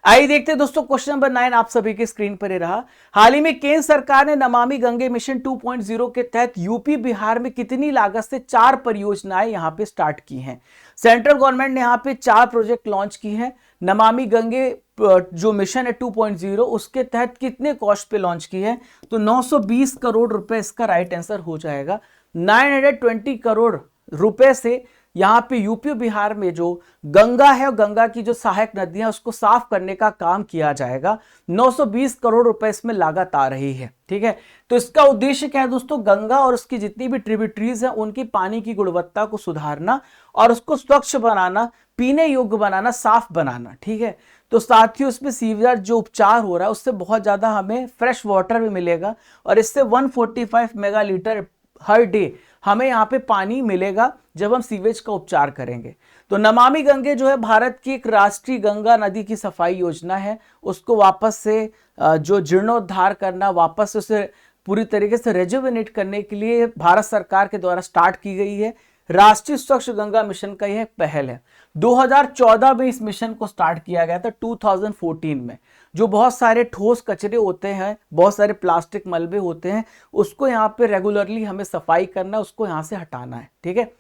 आइए देखते हैं दोस्तों, क्वेश्चन नंबर 9 आप सभी के स्क्रीन पर ही रहा। हाल ही में केंद्र सरकार ने नमामि गंगे मिशन 2.0 के तहत यूपी बिहार में कितनी लागत से 4 परियोजनाएं यहां पे स्टार्ट की हैं? सेंट्रल गवर्नमेंट ने यहां पे 4 प्रोजेक्ट लॉन्च की हैं। नमामि गंगे जो मिशन है 2.0 उसके तहत कितने कॉस्ट पे लॉन्च की है? तो 920 करोड़ रुपए इसका राइट आंसर हो जाएगा। 920 करोड़ रुपए से यहाँ पे यूपी बिहार में जो गंगा है और गंगा की जो सहायक नदियां हैं उसको साफ करने का काम किया जाएगा। 920 करोड़ रुपए इसमें लागत आ रही है। ठीक है, तो इसका उद्देश्य क्या है दोस्तों? गंगा और उसकी जितनी भी ट्रिब्यूटरीज हैं उनकी पानी की गुणवत्ता को सुधारना और उसको स्वच्छ बनाना, पीने योग्य बनाना, साफ बनाना। ठीक है, तो साथ ही उसमें सीवियर जो उपचार हो रहा है उससे बहुत ज्यादा हमें फ्रेश वाटर भी मिलेगा और इससे 145 मेगालीटर हर डे हमें यहाँ पे पानी मिलेगा जब हम सीवेज का उपचार करेंगे। तो नमामि गंगे जो है भारत की एक राष्ट्रीय गंगा नदी की सफाई योजना है। उसको वापस से जो जीर्णोद्धार करना, वापस से उसे पूरी तरीके से रेजुवेनेट करने के लिए भारत सरकार के द्वारा स्टार्ट की गई है। राष्ट्रीय स्वच्छ गंगा मिशन का यह पहल है। 2014 में इस मिशन को स्टार्ट किया गया था। 2014 में जो बहुत सारे ठोस कचरे होते हैं, बहुत सारे प्लास्टिक मलबे होते हैं, उसको यहाँ पे रेगुलरली हमें सफाई करना, उसको यहाँ से हटाना है। ठीक है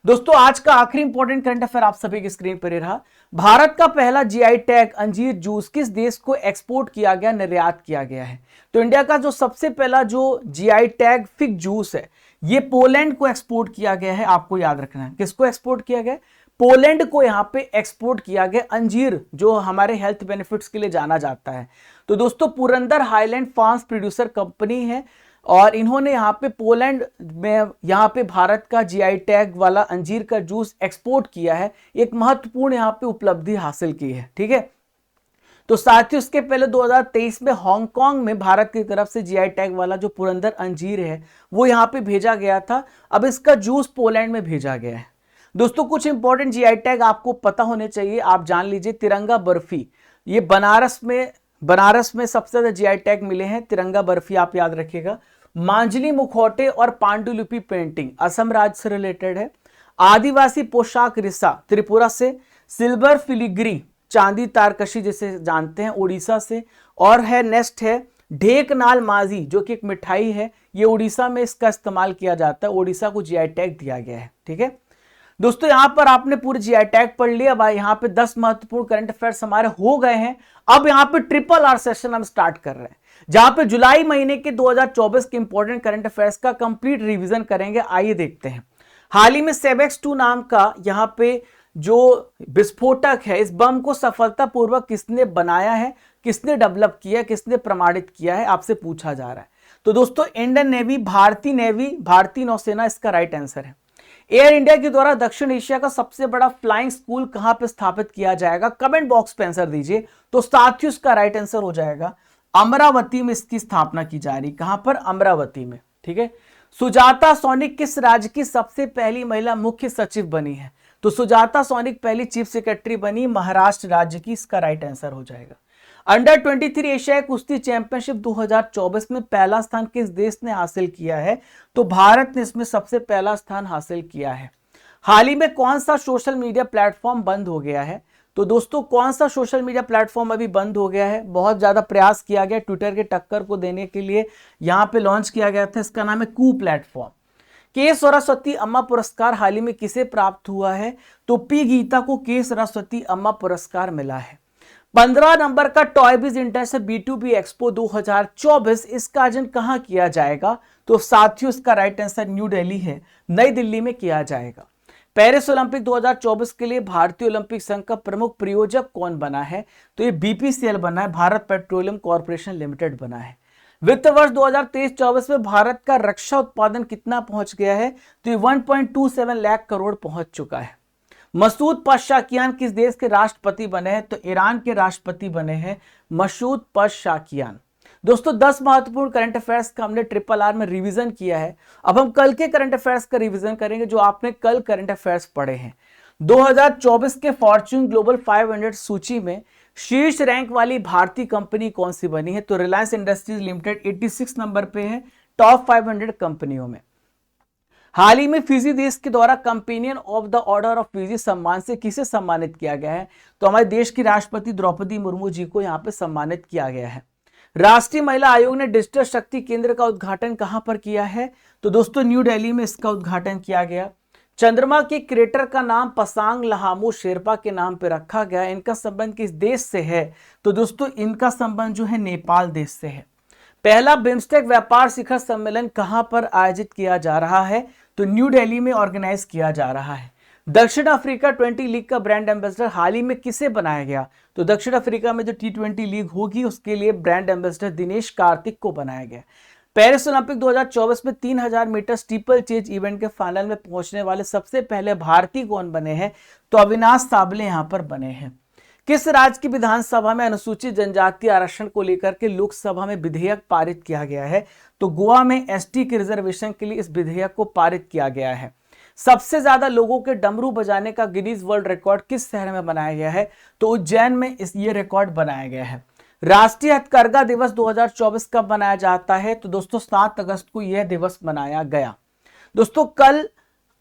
दोस्तों, आज का आखिरी इंपॉर्टेंट करंट अफेयर आप सभी की स्क्रीन पर ही रहा। भारत का पहला जीआई टैग अंजीर जूस किस देश को एक्सपोर्ट किया गया, निर्यात किया गया है? तो इंडिया का जो सबसे पहला जो जीआई टैग फिग जूस है ये पोलैंड को एक्सपोर्ट किया गया है। आपको याद रखना है किसको एक्सपोर्ट किया गया? पोलैंड को यहां पे एक्सपोर्ट किया गया अंजीर, जो हमारे हेल्थ बेनिफिट्स के लिए जाना जाता है। तो दोस्तों Purandar highland farms producer company है और इन्होंने यहाँ पे पोलैंड में यहाँ पे भारत का जीआई टैग वाला अंजीर का जूस एक्सपोर्ट किया है। एक महत्वपूर्ण यहाँ पे उपलब्धि हासिल की है। ठीक है, तो साथ ही उसके पहले 2023 में हांगकांग में भारत की तरफ से जीआई टैग वाला जो पुरंदर अंजीर है वो यहाँ पे भेजा गया था। अब इसका जूस पोलैंड में भेजा गया है। दोस्तों कुछ इंपॉर्टेंट जीआई टैग आपको पता होने चाहिए, आप जान लीजिए। तिरंगा बर्फी, ये बनारस में सबसे ज्यादा जीआई टैग मिले हैं। तिरंगा बर्फी आप याद रखिएगा। मांजली मुखौटे और पांडुलिपि पेंटिंग असम राज्य से रिलेटेड है। आदिवासी पोशाक रिसा त्रिपुरा से। सिल्वर फिलिग्री चांदी तारकशी जिसे जानते हैं उड़ीसा से। और है नेक्स्ट है ढेकनाल माजी जो कि एक मिठाई है, ये उड़ीसा में इसका इस्तेमाल किया जाता है। उड़ीसा को जीआई टैग दिया गया है। ठीक है, दोस्तों यहां पर आपने पूरे जीआई टैग पढ़ लिया भाई। यहां पे 10 महत्वपूर्ण करंट अफेयर्स हमारे हो गए हैं। अब यहां पे ट्रिपल आर सेशन हम स्टार्ट कर रहे हैं, जहां पे जुलाई महीने के 2024 के इंपॉर्टेंट करंट अफेयर्स का कंप्लीट रिवीजन करेंगे। आइए देखते हैं। हाल ही में सेवेक्स 2 नाम का यहां पे जो विस्फोटक है, इस बम को सफलतापूर्वक किसने बनाया है, किसने डेवलप किया, किसने प्रमाणित किया है, आपसे पूछा जा रहा है। तो दोस्तों इंडियन नेवी, भारतीय नौसेना इसका राइट आंसर है। एयर इंडिया के द्वारा दक्षिण एशिया का सबसे बड़ा फ्लाइंग स्कूल कहां पे स्थापित किया जाएगा, कमेंट बॉक्स पे आंसर दीजिए। तो साथियों इसका राइट आंसर हो जाएगा अमरावती में इसकी स्थापना की जा रही। कहां पर? अमरावती में। ठीक है। सुजाता सोनिक किस राज्य की सबसे पहली महिला मुख्य सचिव बनी है? तो सुजाता सोनिक पहली चीफ सेक्रेटरी बनी महाराष्ट्र राज्य की। इसका राइट आंसर हो जाएगा। अंडर 23 एशियाई कुश्ती चैंपियनशिप 2024 में पहला स्थान किस देश ने हासिल किया है? तो भारत ने इसमें सबसे पहला स्थान हासिल किया है। हाल ही में कौन सा सोशल मीडिया प्लेटफॉर्म बंद हो गया है? तो दोस्तों कौन सा सोशल मीडिया प्लेटफॉर्म अभी बंद हो गया है? बहुत ज्यादा प्रयास किया गया ट्विटर के टक्कर को देने के लिए, यहां पे लॉन्च किया गया था। इसका नाम है कू प्लेटफॉर्म। के सरस्वती अम्मा पुरस्कार हाल ही में किसे प्राप्त हुआ है? तो पी गीता को के सरस्वती अम्मा पुरस्कार मिला है। 15 नंबर का टॉयबिज इंटरनेशनल B2B एक्सपो 2024, इसका आयोजन कहां किया जाएगा? तो साथियों इसका राइट आंसर न्यू दिल्ली है, नई दिल्ली में किया जाएगा। पेरिस ओलंपिक 2024 के लिए भारतीय ओलंपिक संघ का प्रमुख प्रायोजक कौन बना है? तो ये BPCL बना है, भारत पेट्रोलियम कॉर्पोरेशन लिमिटेड बना है। वित्त वर्ष 2023-24 में भारत का रक्षा उत्पादन कितना पहुंच गया है? तो ये 1.27 लाख करोड़ पहुंच चुका है। मसूद पज़ेश्कियान किस देश के राष्ट्रपति बने हैं? तो ईरान के राष्ट्रपति बने हैं मसूद पज़ेश्कियान। दोस्तों 10 महत्वपूर्ण करंट अफेयर्स का हमने ट्रिपल आर में रिवीजन किया है। अब हम कल के करंट अफेयर्स का रिवीजन करेंगे, जो आपने कल करंट अफेयर्स पढ़े हैं। 2024 के फॉर्च्यून ग्लोबल 500 सूची में शीर्ष रैंक वाली भारतीय कंपनी कौन सी बनी है? तो रिलायंस इंडस्ट्रीज लिमिटेड 86 नंबर पे है टॉप 500 कंपनियों में। हाल ही में फिजी देश के द्वारा companion of the order of Fiji सम्मान से किसे सम्मानित किया गया है? तो हमारे देश की राष्ट्रपति द्रौपदी मुर्मू जी को यहां पे सम्मानित किया गया है। राष्ट्रीय महिला आयोग ने डिजिटल शक्ति केंद्र का उद्घाटन कहां पर किया है? तो दोस्तों न्यू दिल्ली में इसका उद्घाटन किया गया। चंद्रमा के क्रेटर का नाम पसांग लहामू शेरपा के नाम पर रखा गया। इनका संबंध किस देश से है? तो दोस्तों इनका संबंध जो है नेपाल देश से है। पहला बिम्स्टेक व्यापार शिखर सम्मेलन कहां पर आयोजित किया जा रहा है? तो न्यू दिल्ली में ऑर्गेनाइज किया जा रहा है। दक्षिण अफ्रीका 20 लीग का ब्रांड एम्बेसडर हाल ही में किसे बनाया गया? तो दक्षिण अफ्रीका में जो T20 लीग होगी उसके लिए ब्रांड एम्बेसडर दिनेश कार्तिक को बनाया गया। पेरिस ओलंपिक 2024 में 3000 मीटर स्टीपल चेज इवेंट के फाइनल में पहुंचने वाले सबसे पहले भारतीय कौन बने हैं? तो अविनाश साबले यहां पर बने हैं। किस राज्य की विधानसभा में अनुसूचित जनजाति आरक्षण को लेकर के लोकसभा में विधेयक पारित किया गया है? तो गोवा में एसटी के रिजर्वेशन के लिए इस विधेयक को पारित किया गया है। सबसे ज्यादा लोगों के डमरू बजाने का गिनीज वर्ल्ड रिकॉर्ड किस शहर में बनाया गया है? तो उज्जैन में ये रिकॉर्ड बनाया गया है। राष्ट्रीय हथकरघा दिवस 2024 कब मनाया जाता है? तो दोस्तों 7 अगस्त को यह दिवस मनाया गया। दोस्तों कल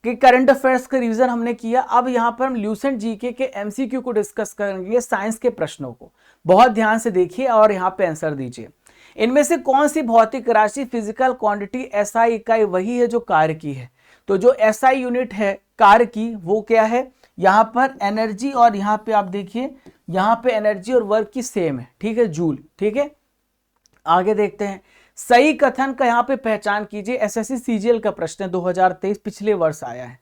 के करंट अफेयर्स का रिवीजन हमने किया। अब यहां पर हम ल्यूसेंट जीके के एमसीक्यू को डिस्कस करेंगे, साइंस के प्रश्नों को। बहुत ध्यान से देखिए और यहां पे आंसर दीजिए। इनमें से कौन सी भौतिक राशि फिजिकल क्वांटिटी एसआई इकाई वही है जो कार्य की है? तो जो एसआई यूनिट है कार्य की वो क्या है? यहां पर एनर्जी, और यहां पे आप देखिए यहां पे एनर्जी और वर्क की सेम है। ठीक है, जूल। ठीक है, आगे देखते हैं। सही कथन का यहां पे पहचान कीजिए। एसएससी सीजीएल का प्रश्न है 2023, पिछले वर्ष आया है।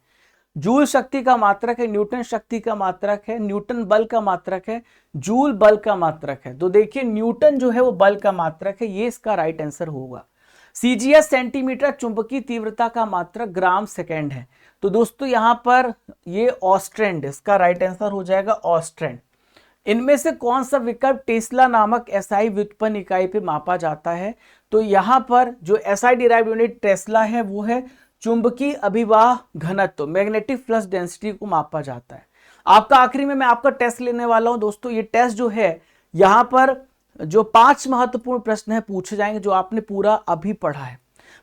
जूल शक्ति का मात्रक है, न्यूटन शक्ति का मात्रक है, न्यूटन बल का मात्रक है, जूल बल का मात्रक है। तो देखिए न्यूटन जो है वो बल का मात्रक है, ये इसका राइट आंसर होगा। सीजीएस सेंटीमीटर चुंबकीय तीव्रता का मात्रक ग्राम सेकेंड है। तो दोस्तों यहां पर ये ऑस्ट्रेंड, इसका राइट आंसर हो जाएगा ऑस्ट्रेंड। इनमें से कौन सा विकल्प टेस्ला नामक एसआई व्युत्पन्न इकाई पे मापा जाता है? तो यहां पर जो एसआई डिराइव्ड यूनिट टेस्ला है वो है चुंबकीय अभिवाह घनत्व, मैग्नेटिक फ्लक्स डेंसिटी को मापा जाता है। आपका आखिरी में मैं आपका टेस्ट लेने वाला हूं दोस्तों। ये टेस्ट जो है यहां पर जो 5 महत्वपूर्ण प्रश्न है पूछे जाएंगे जो आपने पूरा अभी पढ़ा है।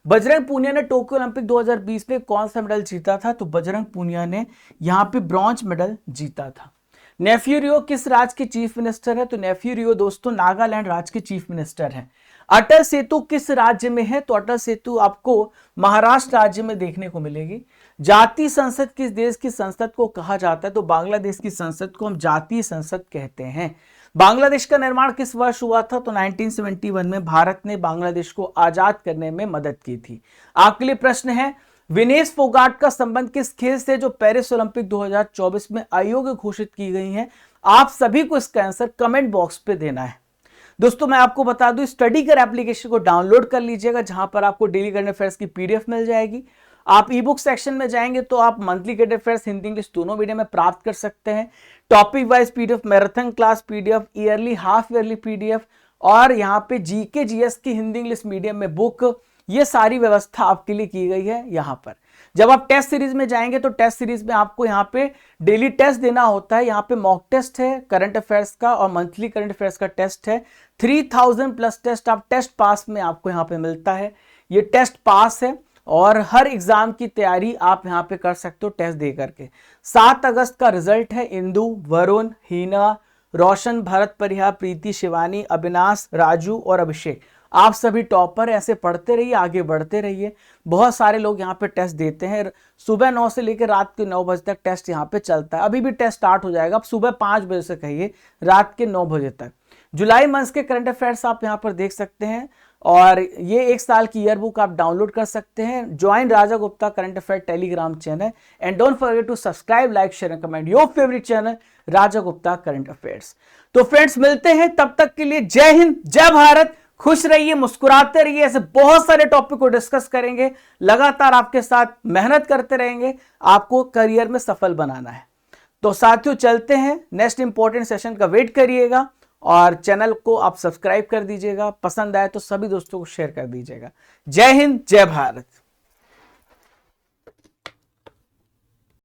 बजरंग पूनिया ने टोक्यो ओलंपिक 2020 में कौन सा मेडल जीता था? तो बजरंग पूनिया ने यहां पे ब्रॉन्ज मेडल जीता था। नेफ्यू रियो किस राज्य के चीफ मिनिस्टर है? तो नेफ्यू रियो दोस्तों नागालैंड राज्य के चीफ मिनिस्टर हैं। अटल सेतु किस राज्य में है? तो अटल सेतु आपको महाराष्ट्र राज्य में देखने को मिलेगी। जातीय संसद किस देश की संसद को कहा जाता है? तो बांग्लादेश की संसद को हम जातीय संसद कहते हैं। बांग्लादेश का निर्माण किस वर्ष हुआ था? तो 1971 में भारत ने बांग्लादेश को आजाद करने में मदद की थी। आपके लिए प्रश्न है, विनेश फोगाट का संबंध किस खेल से जो पेरिस ओलंपिक 2024 में अयोग्य घोषित की गई है? आप सभी को इसका आंसर कमेंट बॉक्स पे देना है। दोस्तों मैं आपको बता दूं, स्टडी कर एप्लीकेशन को डाउनलोड कर लीजिएगा, जहां पर आपको डेली करंट अफेयर्स की पीडीएफ मिल जाएगी। आप ई बुक सेक्शन में जाएंगे तो आप monthly current affairs Hindi English दोनों मीडियम में प्राप्त कर सकते हैं। Topic wise PDF, marathon class PDF, yearly half yearly PDF और यहाँ पे जीके जीएस की हिंदी इंग्लिश मीडियम में बुक, ये सारी व्यवस्था आपके लिए की गई है। यहाँ पर जब आप टेस्ट सीरीज में जाएंगे तो टेस्ट सीरीज में आपको यहाँ पे डेली टेस्ट देना होता है। यहाँ पे मॉक टेस्ट है करंट अफेयर्स का और मंथली करंट अफेयर्स का टेस्ट है। 3000 प्लस टेस्ट आप टेस्ट पास में आपको यहाँ पे मिलता है। ये टेस्ट पास है और हर एग्जाम की तैयारी आप यहाँ पे कर सकते हो टेस्ट दे करके। 7 अगस्त का रिजल्ट है। इंदु, वरुण, हीना, रोशन, भरत परिहा, प्रीति, शिवानी, अविनाश, राजू और अभिषेक, आप सभी टॉपर। ऐसे पढ़ते रहिए, आगे बढ़ते रहिए। बहुत सारे लोग यहाँ पे टेस्ट देते हैं। सुबह 9 से लेकर रात के 9 बजे तक टेस्ट यहाँ पे चलता है। अभी भी टेस्ट स्टार्ट हो जाएगा। आप सुबह 5 बजे से कहिए रात के 9 बजे तक। जुलाई मंथ के करंट अफेयर्स आप यहाँ पर देख सकते हैं और ये 1 साल की ईयर बुक आप डाउनलोड कर सकते हैं। Join Raja Gupta current affair Telegram channel and don't forget to subscribe, like, share and comment your favourite channel Raja Gupta current affairs. तो फ्रेंड्स मिलते हैं, तब तक के लिए जय हिंद, जय भारत। खुश रहिए, मुस्कुराते रहिए। ऐसे बहुत सारे टॉपिक को डिस्कस करेंगे, लगातार आपके साथ मेहनत करते रहेंगे। आपको करियर में सफल बनाना है। तो साथियों चलते हैं, नेक्स्ट इंपॉर्टेंट सेशन का वेट करिएगा और चैनल को आप सब्सक्राइब कर दीजिएगा। पसंद आए तो सभी दोस्तों को शेयर कर दीजिएगा। जय हिंद, जय भारत।